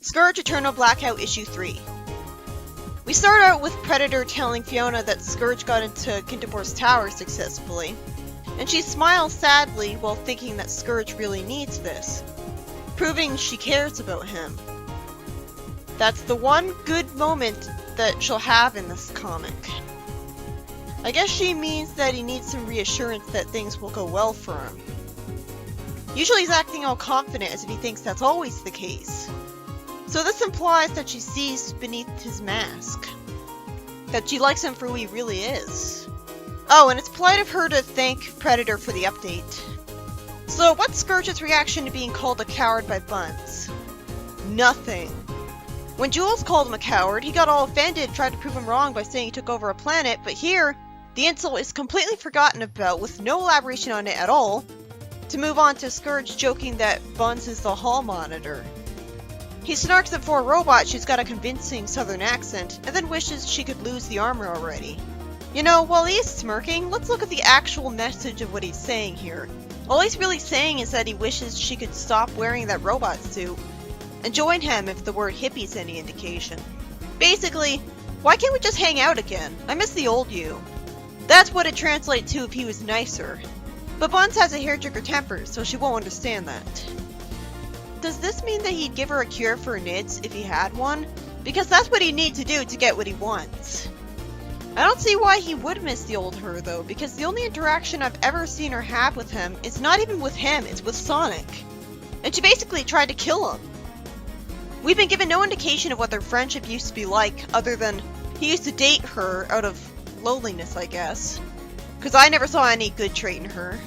Scourge Eternal Blackout Issue 3. We start out with Predator telling Fiona that Scourge got into Kintobor's tower successfully, and she smiles sadly while thinking that Scourge really needs this, proving she cares about him. That's the one good moment that she'll have in this comic. I guess she means that he needs some reassurance that things will go well for him. Usually he's acting all confident as if he thinks that's always the case. So this implies that she sees beneath his mask. That she likes him for who he really is. Oh, and it's polite of her to thank Predator for the update. So what's Scourge's reaction to being called a coward by Buns? Nothing. When Jules called him a coward, he got all offended and tried to prove him wrong by saying he took over a planet, but here, the insult is completely forgotten about with no elaboration on it at all, to move on to Scourge joking that Buns is the hall monitor. He snarks that for a robot she's got a convincing southern accent, and then wishes she could lose the armor already. You know, while he's smirking, let's look at the actual message of what he's saying here. All he's really saying is that he wishes she could stop wearing that robot suit, and join him if the word hippie's any indication. Basically, why can't we just hang out again? I miss the old you. That's what it translates to if he was nicer. But Buns has a hair-trigger temper, so she won't understand that. Does this mean that he'd give her a cure for NIDS if he had one? Because that's what he'd need to do to get what he wants. I don't see why he would miss the old her though, because the only interaction I've ever seen her have with him is not even with him, it's with Sonic. And she basically tried to kill him. We've been given no indication of what their friendship used to be like, other than he used to date her out of loneliness, I guess. Because I never saw any good trait in her.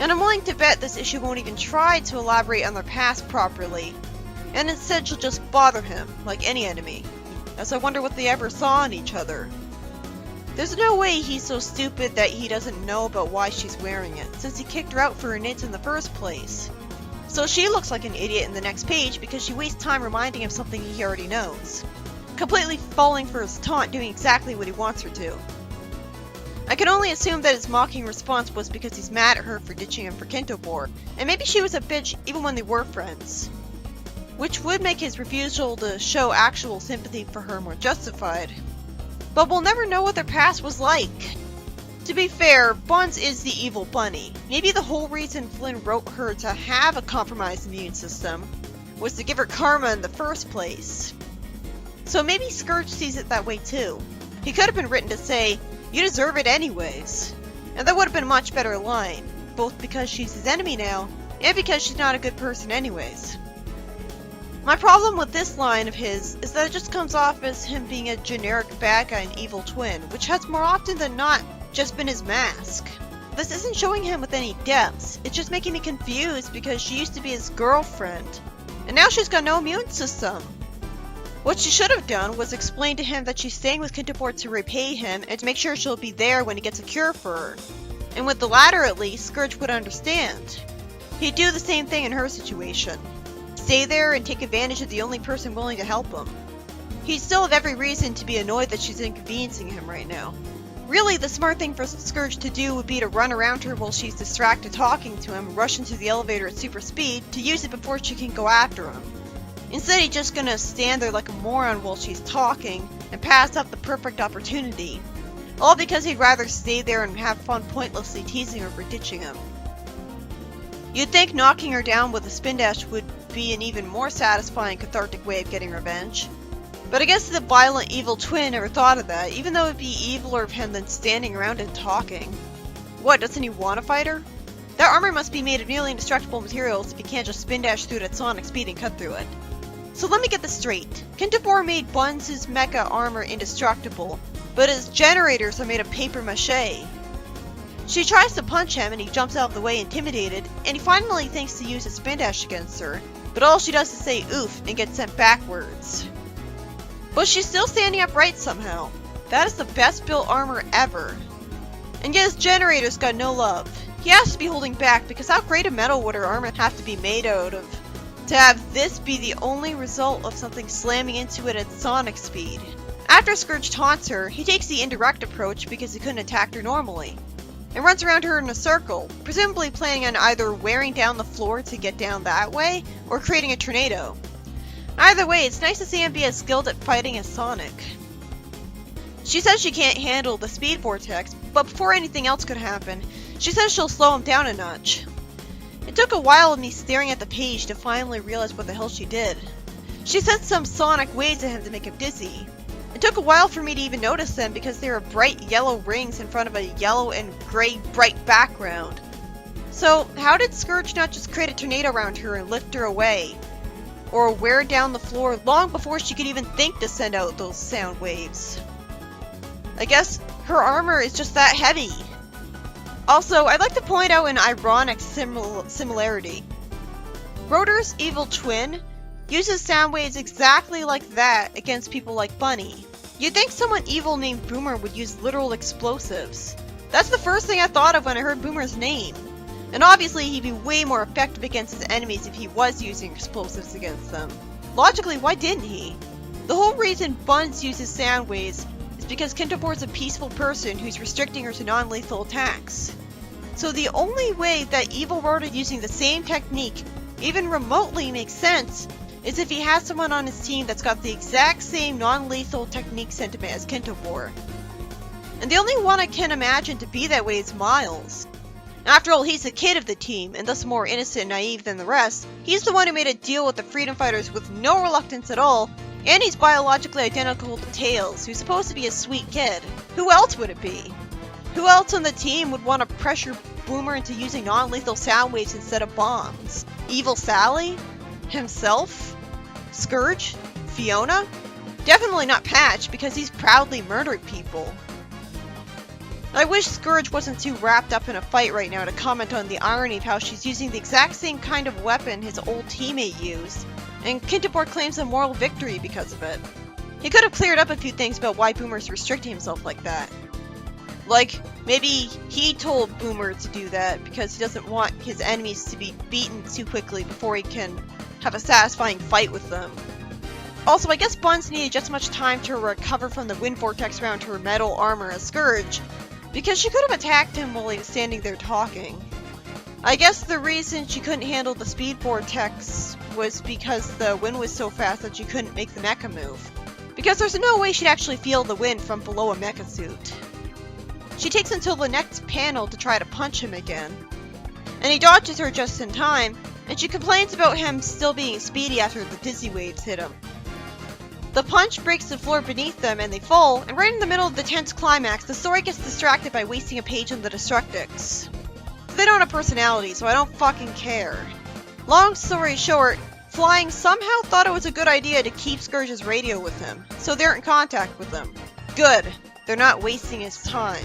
And I'm willing to bet this issue won't even try to elaborate on their past properly, and instead she'll just bother him, like any enemy, as I wonder what they ever saw in each other. There's no way he's so stupid that he doesn't know about why she's wearing it, since he kicked her out for her NIDS in the first place. So she looks like an idiot in the next page because she wastes time reminding him something he already knows, completely falling for his taunt, doing exactly what he wants her to. I can only assume that his mocking response was because he's mad at her for ditching him for Kintobor, and maybe she was a bitch even when they were friends. Which would make his refusal to show actual sympathy for her more justified. But we'll never know what their past was like. To be fair, Buns is the evil Bunnie. Maybe the whole reason Flynn wrote her to have a compromised immune system was to give her karma in the first place. So maybe Scourge sees it that way too. He could have been written to say, "You deserve it anyways." And that would have been a much better line, both because she's his enemy now, and because she's not a good person anyways. My problem with this line of his is that it just comes off as him being a generic bad guy and evil twin, which has more often than not just been his mask. This isn't showing him with any depths, it's just making me confused because she used to be his girlfriend, and now she's got no immune system. What she should have done was explain to him that she's staying with Kintobor to repay him and to make sure she'll be there when he gets a cure for her. And with the latter at least, Scourge would understand. He'd do the same thing in her situation. Stay there and take advantage of the only person willing to help him. He'd still have every reason to be annoyed that she's inconveniencing him right now. Really, the smart thing for Scourge to do would be to run around her while she's distracted talking to him, rush into the elevator at super speed to use it before she can go after him. Instead, he's just gonna stand there like a moron while she's talking and pass up the perfect opportunity. All because he'd rather stay there and have fun pointlessly teasing her for ditching him. You'd think knocking her down with a spin dash would be an even more satisfying, cathartic way of getting revenge. But I guess the violent evil twin never thought of that, even though it'd be eviler of him than standing around and talking. What, doesn't he want to fight her? That armor must be made of nearly indestructible materials if he can't just spin dash through it at sonic speed and cut through it. So let me get this straight. Kintobor made Buns' mecha armor indestructible, but his generators are made of paper mache. She tries to punch him and he jumps out of the way intimidated, and he finally thinks to use his spin dash against her, but all she does is say oof and gets sent backwards. But she's still standing upright somehow. That is the best built armor ever. And yet his generators got no love. He has to be holding back because how great a metal would her armor have to be made out of to have this be the only result of something slamming into it at sonic speed? After Scourge taunts her, he takes the indirect approach because he couldn't attack her normally, and runs around her in a circle, presumably planning on either wearing down the floor to get down that way, or creating a tornado. Either way, it's nice to see him be as skilled at fighting as Sonic. She says she can't handle the speed vortex, but before anything else could happen, she says she'll slow him down a notch. It took a while of me staring at the page to finally realize what the hell she did. She sent some sonic waves at him to make him dizzy. It took a while for me to even notice them because there were bright yellow rings in front of a yellow and gray bright background. So, how did Scourge not just create a tornado around her and lift her away? Or wear down the floor long before she could even think to send out those sound waves? I guess her armor is just that heavy. Also, I'd like to point out an ironic similarity. Rotor's evil twin uses sound waves exactly like that against people like Bunnie. You'd think someone evil named Boomer would use literal explosives. That's the first thing I thought of when I heard Boomer's name. And obviously he'd be way more effective against his enemies if he was using explosives against them. Logically, why didn't he? The whole reason Buns uses sound waves is because Kintobor's a peaceful person who's restricting her to non-lethal attacks. So the only way that evil Rotor using the same technique even remotely makes sense is if he has someone on his team that's got the exact same non-lethal technique sentiment as Kintobor. And the only one I can imagine to be that way is Miles. After all, he's the kid of the team, and thus more innocent and naive than the rest. He's the one who made a deal with the Freedom Fighters with no reluctance at all, and he's biologically identical to Tails, who's supposed to be a sweet kid. Who else would it be? Who else on the team would want to pressure Boomer into using non-lethal sound waves instead of bombs? Evil Sally? Himself? Scourge? Fiona? Definitely not Patch, because he's proudly murdered people. I wish Scourge wasn't too wrapped up in a fight right now to comment on the irony of how she's using the exact same kind of weapon his old teammate used, and Kintobor claims a moral victory because of it. He could have cleared up a few things about why Boomer's restricting himself like that. Like, maybe he told Boomer to do that because he doesn't want his enemies to be beaten too quickly before he can have a satisfying fight with them. Also, I guess Buns needed just as much time to recover from the wind vortex around her metal armor as Scourge, because she could have attacked him while he was standing there talking. I guess the reason she couldn't handle the speed vortex was because the wind was so fast that she couldn't make the mecha move. Because there's no way she'd actually feel the wind from below a mecha suit. She takes until the next panel to try to punch him again. And he dodges her just in time, and she complains about him still being speedy after the dizzy waves hit him. The punch breaks the floor beneath them and they fall, and right in the middle of the tense climax, the story gets distracted by wasting a page on the Destructics. They don't have personality, so I don't fucking care. Long story short, Flying somehow thought it was a good idea to keep Scourge's radio with him, so they're in contact with him. Good. They're not wasting his time.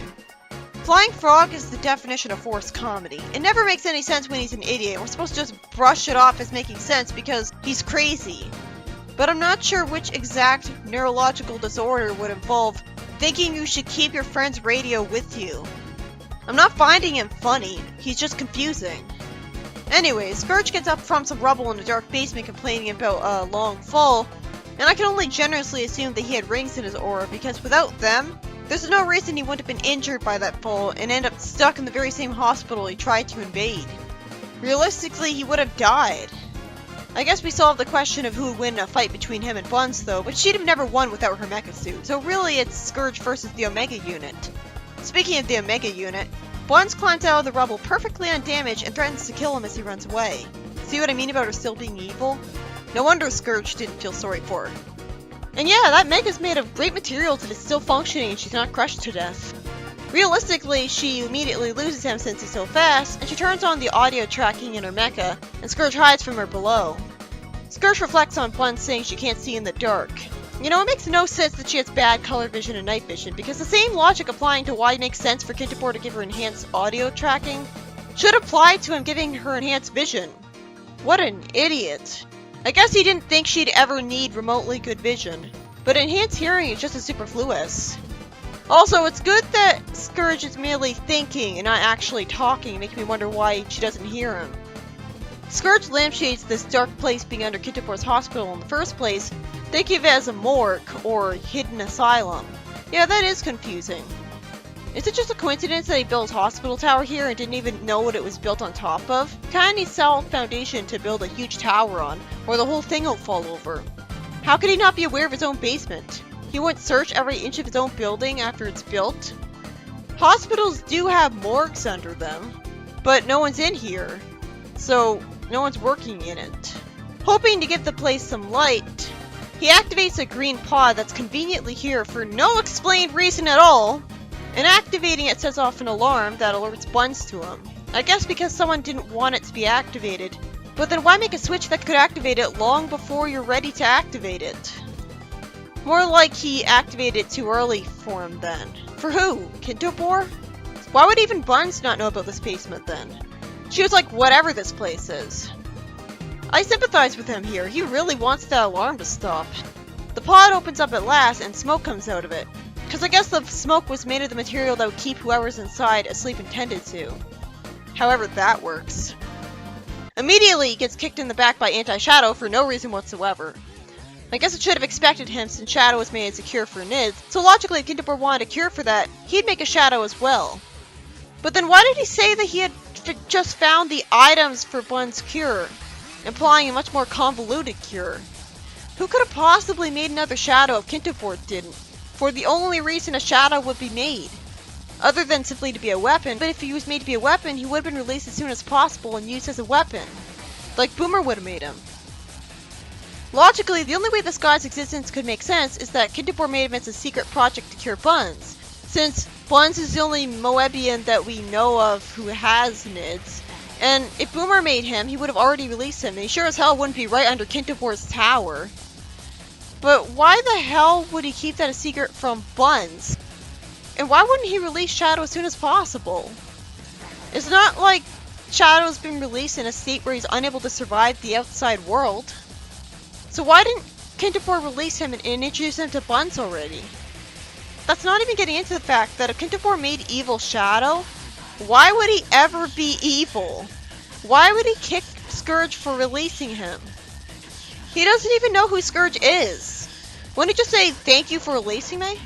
Flying Frog is the definition of forced comedy. It never makes any sense when he's an idiot. We're supposed to just brush it off as making sense because he's crazy. But I'm not sure which exact neurological disorder would involve thinking you should keep your friend's radio with you. I'm not finding him funny, he's just confusing. Anyways, Scourge gets up from some rubble in a dark basement complaining about a long fall, and I can only generously assume that he had rings in his aura because without them, there's no reason he wouldn't have been injured by that fall and end up stuck in the very same hospital he tried to invade. Realistically, he would have died. I guess we solved the question of who would win a fight between him and Buns though, but she'd have never won without her mecha suit, so really it's Scourge versus the Omega unit. Speaking of the Omega unit, Buns climbs out of the rubble perfectly undamaged and threatens to kill him as he runs away. See what I mean about her still being evil? No wonder Scourge didn't feel sorry for her. And yeah, that mecha's made of great materials and it's still functioning and she's not crushed to death. Realistically, she immediately loses him since he's so fast, and she turns on the audio tracking in her mecha, and Scourge hides from her below. Scourge reflects on Buns saying she can't see in the dark. You know, it makes no sense that she has bad color vision and night vision, because the same logic applying to why it makes sense for Kintobor to give her enhanced audio tracking should apply to him giving her enhanced vision. What an idiot. I guess he didn't think she'd ever need remotely good vision, but enhanced hearing is just as superfluous. Also, it's good that Scourge is merely thinking and not actually talking, making me wonder why she doesn't hear him. Scourge lampshades this dark place being under Kintobor's hospital in the first place, thinking of it as a morgue or hidden asylum. Yeah, that is confusing. Is it just a coincidence that he built his hospital tower here and didn't even know what it was built on top of? Kinda needs solid foundation to build a huge tower on, or the whole thing will fall over. How could he not be aware of his own basement? He wouldn't search every inch of his own building after it's built? Hospitals do have morgues under them, but no one's in here, so no one's working in it. Hoping to give the place some light, he activates a green pod that's conveniently here for no explained reason at all, and activating it sets off an alarm that alerts Buns to him. I guess because someone didn't want it to be activated. But then why make a switch that could activate it long before you're ready to activate it? More like he activated it too early for him then. For who? Kintobor? Why would even Buns not know about this basement then? She was like, whatever this place is. I sympathize with him here. He really wants that alarm to stop. The pod opens up at last and smoke comes out of it. Because I guess the smoke was made of the material that would keep whoever's inside asleep and tended to. However that works. Immediately he gets kicked in the back by Anti-Shadow for no reason whatsoever. I guess it should have expected him since Shadow was made as a cure for NIDS, so logically if Kintobor wanted a cure for that, he'd make a Shadow as well. But then why did he say that he had just found the items for Bun's cure, implying a much more convoluted cure? Who could have possibly made another Shadow if Kintobor didn't? For the only reason a Shadow would be made. Other than simply to be a weapon, but if he was made to be a weapon, he would have been released as soon as possible and used as a weapon. Like Boomer would have made him. Logically, the only way this guy's existence could make sense is that Kintobor made him as a secret project to cure Buns, since Buns is the only Moebian that we know of who has NIDS, and if Boomer made him, he would have already released him, and he sure as hell wouldn't be right under Kintobor's tower. But why the hell would he keep that a secret from Buns? And why wouldn't he release Shadow as soon as possible? It's not like Shadow's been released in a state where he's unable to survive the outside world. So why didn't Kintobor release him and introduce him to Buns already? That's not even getting into the fact that if Kintobor made evil Shadow, why would he ever be evil? Why would he kick Scourge for releasing him? He doesn't even know who Scourge is. Wouldn't he just say, thank you for releasing me?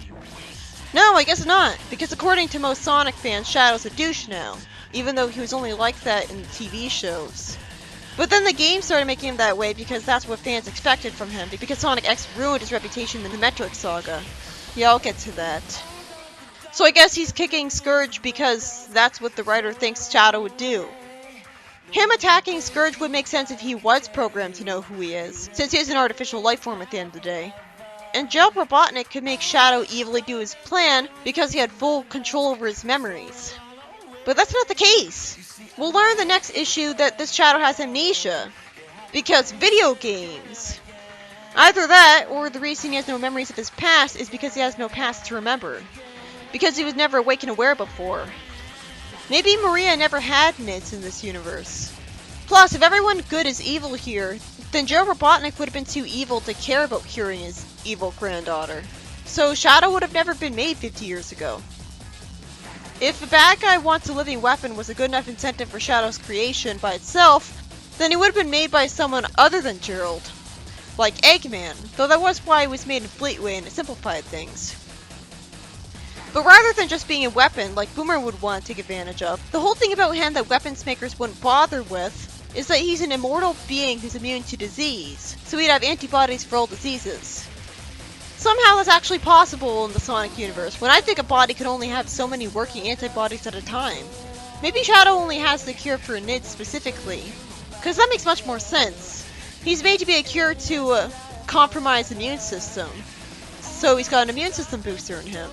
No, I guess not, because according to most Sonic fans, Shadow's a douche now, even though he was only like that in TV shows. But then the game started making him that way because that's what fans expected from him, because Sonic X ruined his reputation in the Metroid Saga. Yeah, I'll get to that. So I guess he's kicking Scourge because that's what the writer thinks Shadow would do. Him attacking Scourge would make sense if he was programmed to know who he is, since he is an artificial life form at the end of the day. And Jail Robotnik could make Shadow evilly do his plan because he had full control over his memories. But that's not the case. We'll learn in the next issue that this Shadow has amnesia, because video games. Either that, or the reason he has no memories of his past is because he has no past to remember. Because he was never awake and aware before. Maybe Maria never had NIDS in this universe. Plus, if everyone good is evil here, then Joe Robotnik would have been too evil to care about curing his evil granddaughter. So Shadow would have never been made 50 years ago. If a bad guy wants a living weapon was a good enough incentive for Shadow's creation by itself, then it would have been made by someone other than Gerald. Like Eggman, though that was why it was made in Fleetway and it simplified things. But rather than just being a weapon like Boomer would want to take advantage of, the whole thing about him that weapons makers wouldn't bother with is that he's an immortal being who's immune to disease, so he'd have antibodies for all diseases. Somehow that's actually possible in the Sonic universe, when I think a body could only have so many working antibodies at a time. Maybe Shadow only has the cure for NIDS specifically, because that makes much more sense. He's made to be a cure to a compromised immune system, so he's got an immune system booster in him.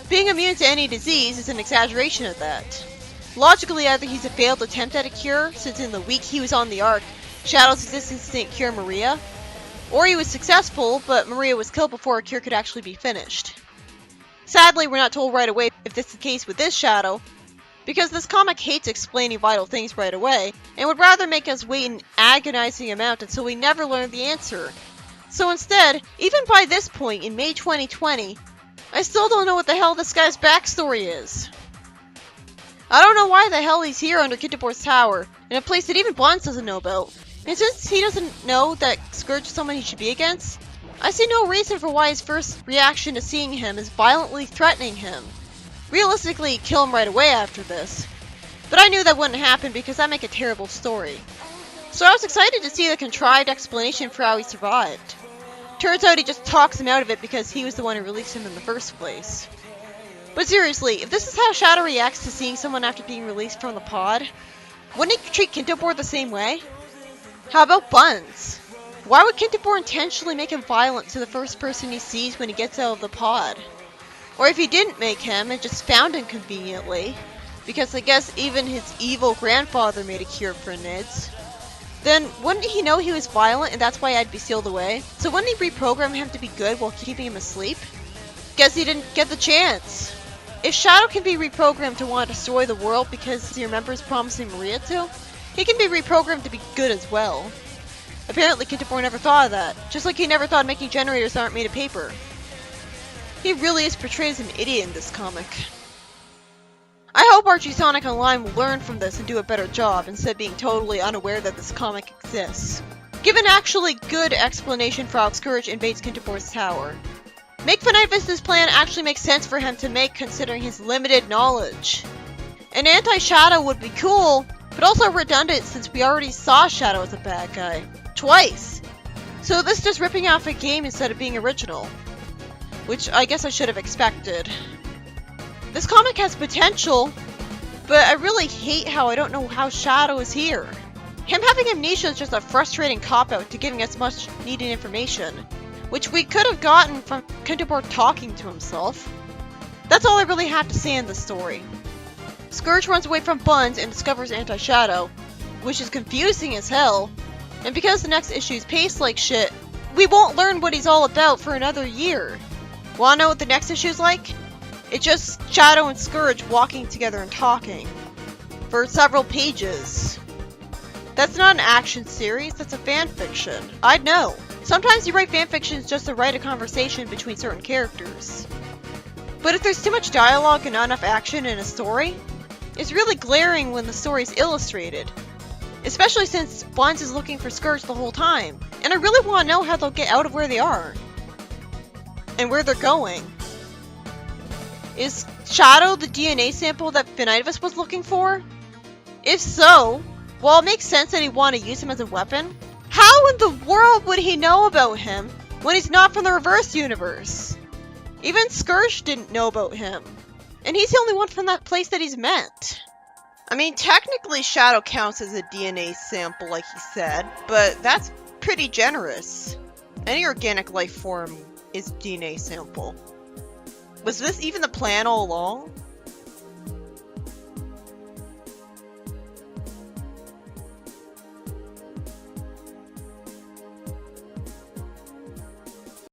Being immune to any disease is an exaggeration of that. Logically, either he's a failed attempt at a cure, since in the week he was on the Ark, Shadow's existence didn't cure Maria, or he was successful, but Maria was killed before a cure could actually be finished. Sadly, we're not told right away if this is the case with this Shadow, because this comic hates explaining vital things right away, and would rather make us wait an agonizing amount until we never learn the answer. So instead, even by this point in May 2020, I still don't know what the hell this guy's backstory is. I don't know why the hell he's here under Kintobor's tower, in a place that even Buns doesn't know about. And since he doesn't know that Scourge is someone he should be against, I see no reason for why his first reaction to seeing him is violently threatening him. Realistically, kill him right away after this. But I knew that wouldn't happen because that'd make a terrible story. So I was excited to see the contrived explanation for how he survived. Turns out he just talks him out of it because he was the one who released him in the first place. But seriously, if this is how Shadow reacts to seeing someone after being released from the pod, wouldn't he treat Kintobor the same way? How about Buns? Why would Kintobor intentionally make him violent to the first person he sees when he gets out of the pod? Or if he didn't make him and just found him conveniently, because I guess even his evil grandfather made a cure for NIDS, then wouldn't he know he was violent and that's why I'd be sealed away? So wouldn't he reprogram him to be good while keeping him asleep? Guess he didn't get the chance. If Shadow can be reprogrammed to want to destroy the world because he remembers promising Maria to, he can be reprogrammed to be good as well. Apparently Kintobor never thought of that, just like he never thought making generators that aren't made of paper. He really is portrayed as an idiot in this comic. I hope Archie Sonic Online will learn from this and do a better job instead of being totally unaware that this comic exists. Give an actually good explanation for how Scourge invades Kintobor's tower. Make Finite plan actually make sense for him to make considering his limited knowledge. An anti-Shadow would be cool, but also redundant since we already saw Shadow as a bad guy. Twice! So this is just ripping off a game instead of being original. Which I guess I should have expected. This comic has potential, but I really hate how I don't know how Shadow is here. Him having amnesia is just a frustrating cop-out to giving us much needed information, which we could have gotten from Kintobor talking to himself. That's all I really have to say in this story. Scourge runs away from Buns and discovers Anti-Shadow, which is confusing as hell, and because the next issue is paced like shit, we won't learn what he's all about for another year. Wanna know what the next issue is like? It's just Shadow and Scourge walking together and talking. For several pages. That's not an action series, that's a fanfiction. I'd know. Sometimes you write fanfictions just to write a conversation between certain characters. But if there's too much dialogue and not enough action in a story, it's really glaring when the story's illustrated. Especially since Buns is looking for Scourge the whole time, and I really want to know how they'll get out of where they are. And where they're going. Is Shadow the DNA sample that Finite was looking for? If so, while it makes sense that he'd want to use him as a weapon, how in the world would he know about him when he's not from the reverse universe? Even Scourge didn't know about him, and he's the only one from that place that he's met. I mean, technically Shadow counts as a DNA sample like he said, but that's pretty generous. Any organic life form is DNA sample. Was this even the plan all along?